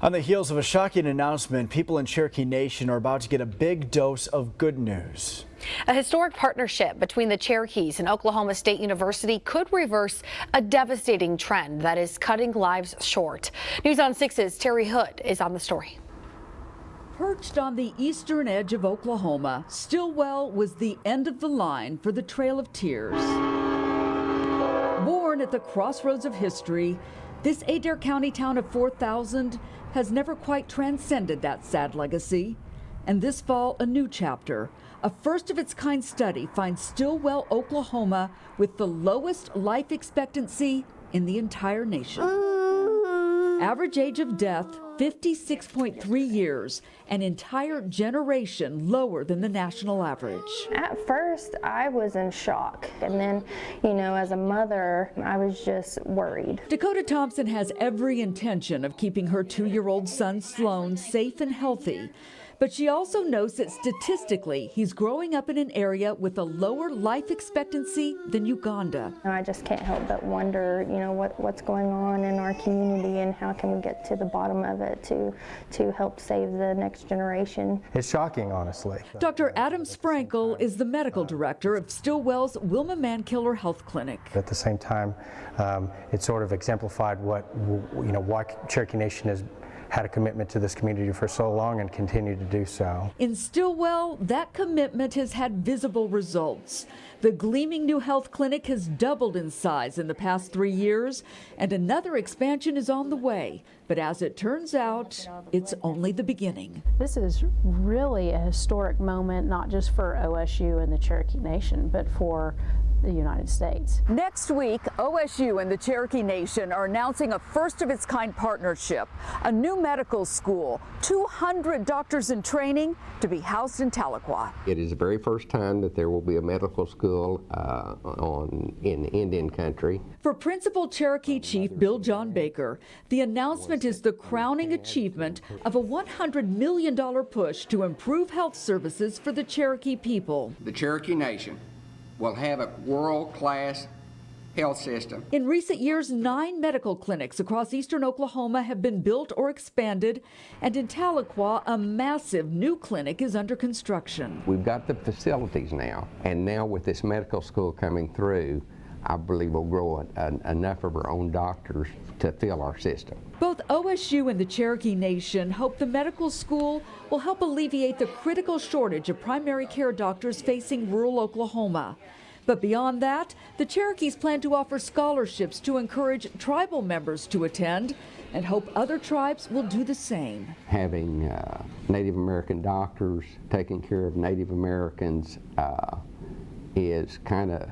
On the heels of a shocking announcement, people in Cherokee Nation are about to get a big dose of good news. A historic partnership between the Cherokees and Oklahoma State University could reverse a devastating trend that is cutting lives short. News on 6's Terry Hood is on the story. Perched on the eastern edge of Oklahoma, Stillwell was the end of the line for the Trail of Tears. Born at the crossroads of history, this Adair County town of 4,000 has never quite transcended that sad legacy. And this fall, a new chapter. A first-of-its-kind study finds Stillwell, Oklahoma, with the lowest life expectancy in the entire nation. Average age of death, 56.3 years, an entire generation lower than the national average. At first, I was in shock. And then, as a mother, I was just worried. Dakota Thompson has every intention of keeping her 2-year-old son, Sloan, safe and healthy. But she also knows that statistically, he's growing up in an area with a lower life expectancy than Uganda. I just can't help but wonder, what's going on in our community and how can we get to the bottom of it to help save the next generation. It's shocking, honestly. Dr. Adam Sprankle is the medical director of Stillwell's Wilma Mankiller Health Clinic. At the same time, it sort of exemplified why Cherokee Nation has had a commitment to this community for so long and continue to do so. In Stillwell, that commitment has had visible results. The gleaming new health clinic has doubled in size in the past 3 years, and another expansion is on the way. But as it turns out, it's only the beginning. This is really a historic moment, not just for OSU and the Cherokee Nation, but for the United States. Next week, OSU and the Cherokee Nation are announcing a first-of-its-kind partnership, a new medical school, 200 doctors in training to be housed in Tahlequah. It is the very first time that there will be a medical school in Indian country. For Principal Cherokee Chief Bill John Baker, the announcement is the crowning achievement of a $100 million push to improve health services for the Cherokee people. The Cherokee Nation will have a world-class health system. In recent years, 9 medical clinics across eastern Oklahoma have been built or expanded, and in Tahlequah, a massive new clinic is under construction. We've got the facilities now, and now with this medical school coming through, I believe we'll grow enough of our own doctors to fill our system. Both OSU and the Cherokee Nation hope the medical school will help alleviate the critical shortage of primary care doctors facing rural Oklahoma. But beyond that, the Cherokees plan to offer scholarships to encourage tribal members to attend and hope other tribes will do the same. Having Native American doctors taking care of Native Americans is kind of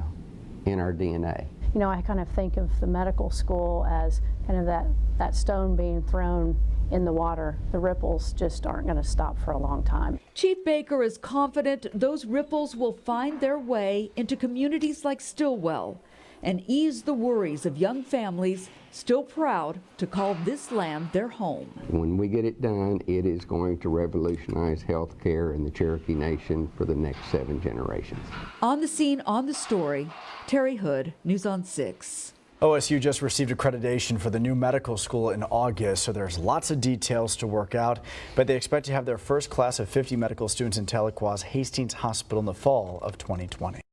in our DNA. I kind of think of the medical school as kind of that stone being thrown in the water. The ripples just aren't going to stop for a long time. Chief Baker is confident those ripples will find their way into communities like Stillwell and ease the worries of young families still proud to call this land their home. When we get it done, it is going to revolutionize health care in the Cherokee Nation for the next 7 generations. On the scene, on the story, Terry Hood, News on 6. OSU just received accreditation for the new medical school in August, so there's lots of details to work out, but they expect to have their first class of 50 medical students in Tahlequah's Hastings Hospital in the fall of 2020.